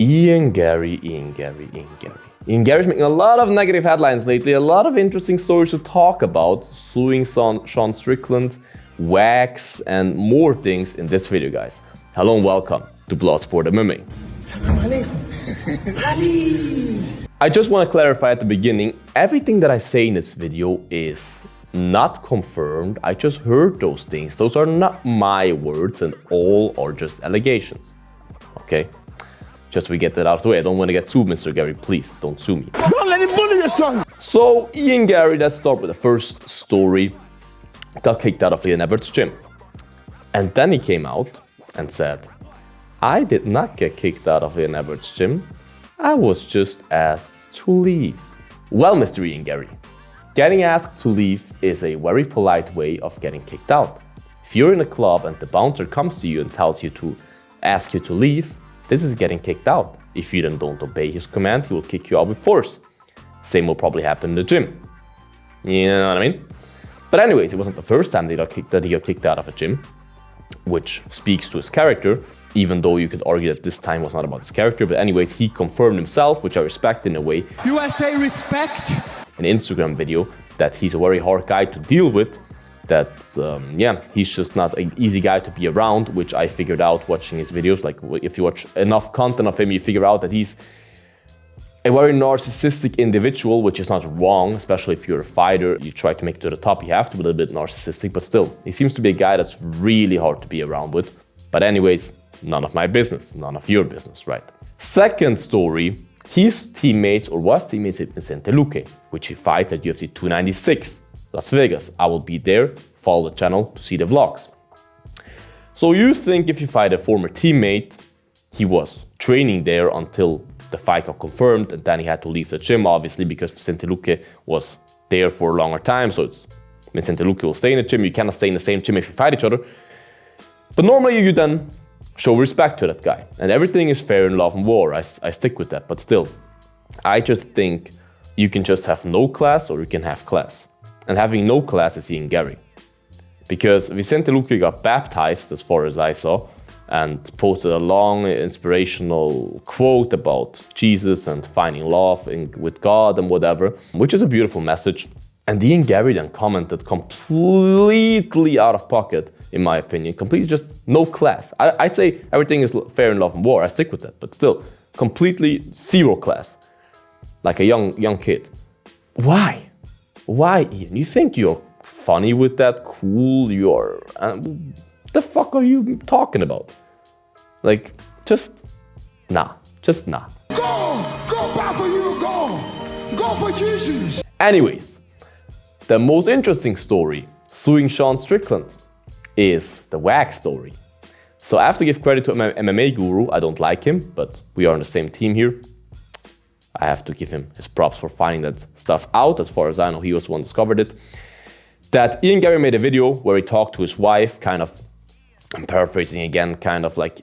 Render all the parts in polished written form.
Ian Garry. Ian Garry's making a lot of negative headlines lately, a lot of interesting stories to talk about, suing Sean Strickland, wax, and more things in this video, guys. Hello and welcome to Bloodsport MMA. I just want to clarify at the beginning, everything that I say in this video is not confirmed. I just heard those things. Those are not my words and all are just allegations. Okay? Just we get that out of the way. I don't want to get sued, Mr. Garry. Please, don't sue me. Don't let him bully your son! So, Ian Garry, let's start with the first story. Got kicked out of Ian Everett's gym. And then he came out and said, I did not get kicked out of Ian Everett's gym. I was just asked to leave. Well, Mr. Ian Garry, getting asked to leave is a very polite way of getting kicked out. If you're in a club and the bouncer comes to you and tells you to ask you to leave, this is getting kicked out. If you then don't obey his command, he will kick you out with force. Same will probably happen in the gym. You know what I mean? But anyways, it wasn't the first time that he got kicked out of a gym, which speaks to his character, even though you could argue that this time was not about his character. But anyways, he confirmed himself, which I respect in a way. USA respect! An Instagram video that he's a very hard guy to deal with. That, he's just not an easy guy to be around, which I figured out watching his videos. Like, if you watch enough content of him, you figure out that he's a very narcissistic individual, which is not wrong, especially if you're a fighter. You try to make it to the top, you have to be a little bit narcissistic, but still, he seems to be a guy that's really hard to be around with. But anyways, none of my business, none of your business, right? Second story, his teammates, or was teammates with Vicente Luque, which he fights at UFC 296. Las Vegas. I will be there. Follow the channel to see the vlogs. So you think if you fight a former teammate, he was training there until the fight got confirmed and then he had to leave the gym, obviously, because Vicente Luque was there for a longer time. So it's Vicente Luque will stay in the gym. You cannot stay in the same gym if you fight each other. But normally you then show respect to that guy. And everything is fair in love and war. I stick with that. But still, I just think you can just have no class or you can have class. And having no class is Ian Garry. Because Vicente Luque got baptized, as far as I saw, and posted a long inspirational quote about Jesus and finding love with God and whatever, which is a beautiful message. And Ian Garry then commented completely out of pocket, in my opinion, completely just no class. I'd say everything is fair in love and war, I stick with that, but still, completely zero class, like a young kid. Why? Why, Ian? You think you're funny with that? Cool? You're... the fuck are you talking about? Like, just... nah. Just nah. Go back for you, go for Jesus. Anyways, the most interesting story, suing Sean Strickland, is the wax story. So I have to give credit to my MMA guru. I don't like him, but we are on the same team here. I have to give him his props for finding that stuff out. As far as I know, he was the one who discovered it. That Ian Garry made a video where he talked to his wife, kind of, I'm paraphrasing again, kind of like,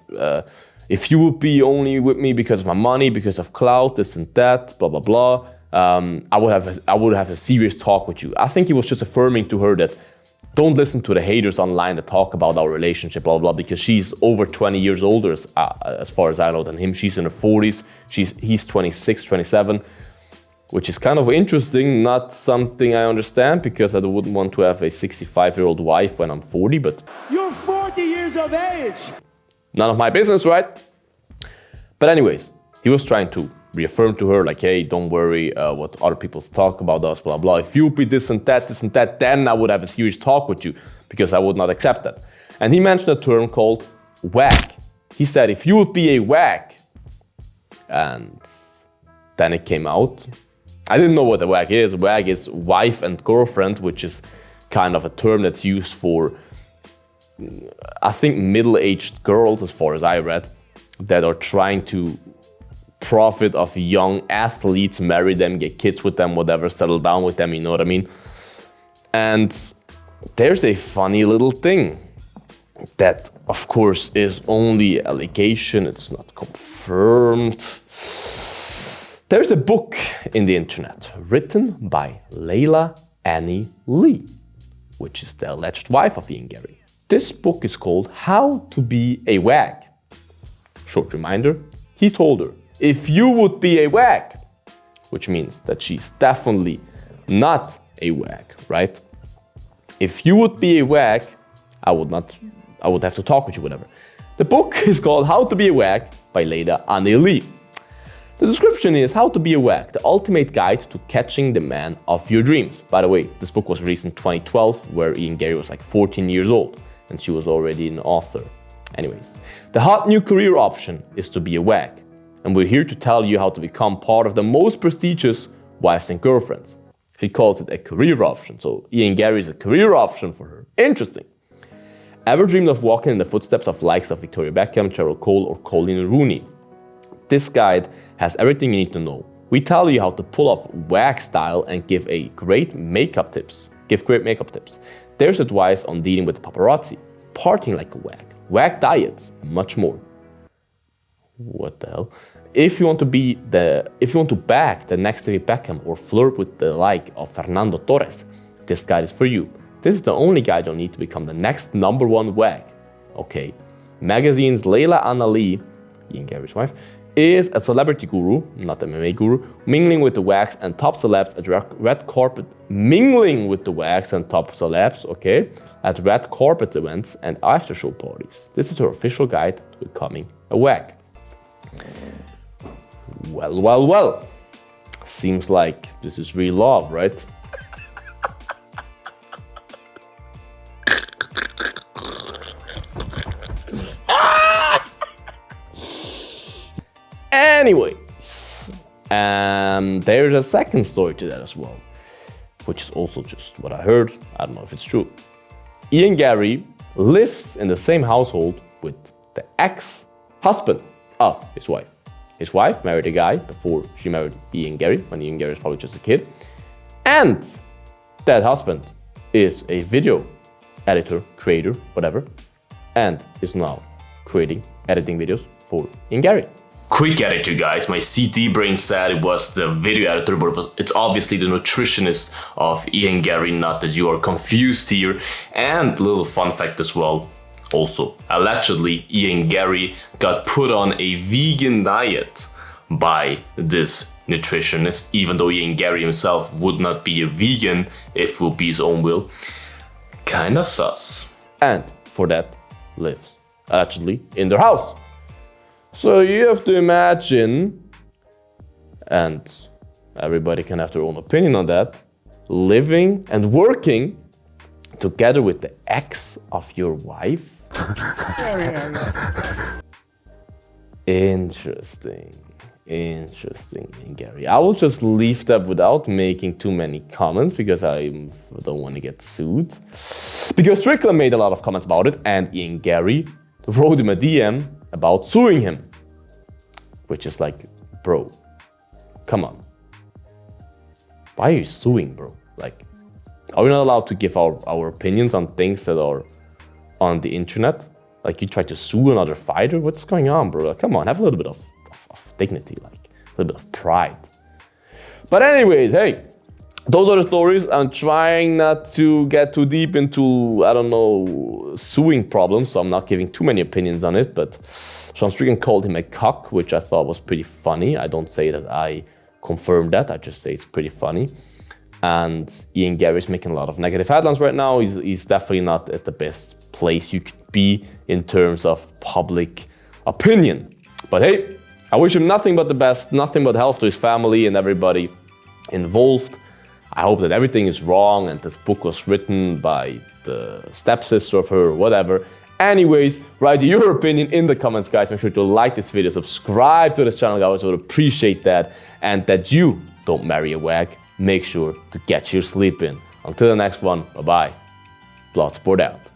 if you would be only with me because of my money, because of clout, this and that, blah, blah, blah, I would have a serious talk with you. I think he was just affirming to her that don't listen to the haters online that talk about our relationship, blah, blah, blah, because she's over 20 years older, as far as I know, than him. She's in her 40s. He's 26, 27, which is kind of interesting. Not something I understand, because I wouldn't want to have a 65-year-old wife when I'm 40, but... You're 40 years of age! None of my business, right? But anyways, he was trying to reaffirm to her, like, hey, don't worry what other people talk about us, blah, blah. If you be this and that, then I would have a serious talk with you, because I would not accept that. And he mentioned a term called whack. He said, if you would be a whack, and then it came out. I didn't know what a whack is. Whack is wife and girlfriend, which is kind of a term that's used for, I think, middle-aged girls, as far as I read, that are trying to profit of young athletes, marry them, get kids with them, whatever, settle down with them, you know what I mean? And there's a funny little thing that, of course, is only allegation, it's not confirmed. There's a book in the internet written by Layla Annie Lee, which is the alleged wife of Ian Garry. This book is called How to Be a Wag. Short reminder, he told her, if you would be a wag, which means that she's definitely not a wag, right? If you would be a wag, I would have to talk with you, whatever. The book is called How to Be a Wag by Leila Anneli. The description is How to Be a Wag, the ultimate guide to catching the man of your dreams. By the way, this book was released in 2012, where Ian Garry was like 14 years old, and she was already an author. Anyways, the hot new career option is to be a wag, and we're here to tell you how to become part of the most prestigious wives and girlfriends. She calls it a career option, so Ian Garry is a career option for her. Interesting. Ever dreamed of walking in the footsteps of likes of Victoria Beckham, Cheryl Cole, or Colleen Rooney? This guide has everything you need to know. We tell you how to pull off wag style and give great makeup tips. There's advice on dealing with the paparazzi, partying like a wag diets, and much more. What the hell? If you want to back the next David Beckham or flirt with the like of Fernando Torres, this guide is for you. This is the only guide you'll need to become the next #1 wag. Okay. Magazine's Leila Anneli, Ian Garry's wife, is a celebrity guru, not an MMA guru, mingling with the wags and top celebs at red carpet at red carpet events and after show parties. This is her official guide to becoming a wag. Well. Seems like this is real love, right? Anyways, there's a second story to that as well, which is also just what I heard. I don't know if it's true. Ian Garry lives in the same household with the ex-husband of his wife. His wife married a guy before she married Ian Garry, when Ian Garry was probably just a kid. And that husband is a video editor, creator, whatever, and is now editing videos for Ian Garry. Quick edit, you guys. My CT brain said it was the video editor, but it's obviously the nutritionist of Ian Garry, not that you are confused here. And a little fun fact as well. Also, allegedly, Ian Garry got put on a vegan diet by this nutritionist, even though Ian Garry himself would not be a vegan if it would be his own will. Kind of sus. And for that, lives, allegedly, in their house. So you have to imagine, and everybody can have their own opinion on that, living and working together with the ex of your wife? Interesting, Garry. I will just leave that without making too many comments because I don't want to get sued. Because Strickland made a lot of comments about it, and Ian Garry wrote him a DM about suing him. Which is like, bro, come on. Why are you suing, bro? Like, are we not allowed to give our opinions on things that are on the internet? Like, you try to sue another fighter? What's going on, bro? Like, come on, have a little bit of dignity, like a little bit of pride. But anyways, hey, those are the stories. I'm trying not to get too deep into, I don't know, suing problems, so I'm not giving too many opinions on it, but Sean Strickland called him a cock, which I thought was pretty funny. I don't say that I confirm that, I just say it's pretty funny. And Ian Garry's making a lot of negative headlines right now. He's definitely not at the best place you could be in terms of public opinion. But hey, I wish him nothing but the best, nothing but health to his family and everybody involved. I hope that everything is wrong and this book was written by the stepsister of her or whatever. Anyways, write your opinion in the comments, guys. Make sure to like this video, subscribe to this channel, guys. I would appreciate that. And that you don't marry a wag. Make sure to get your sleep in. Until the next one, bye-bye. Bloodsport out.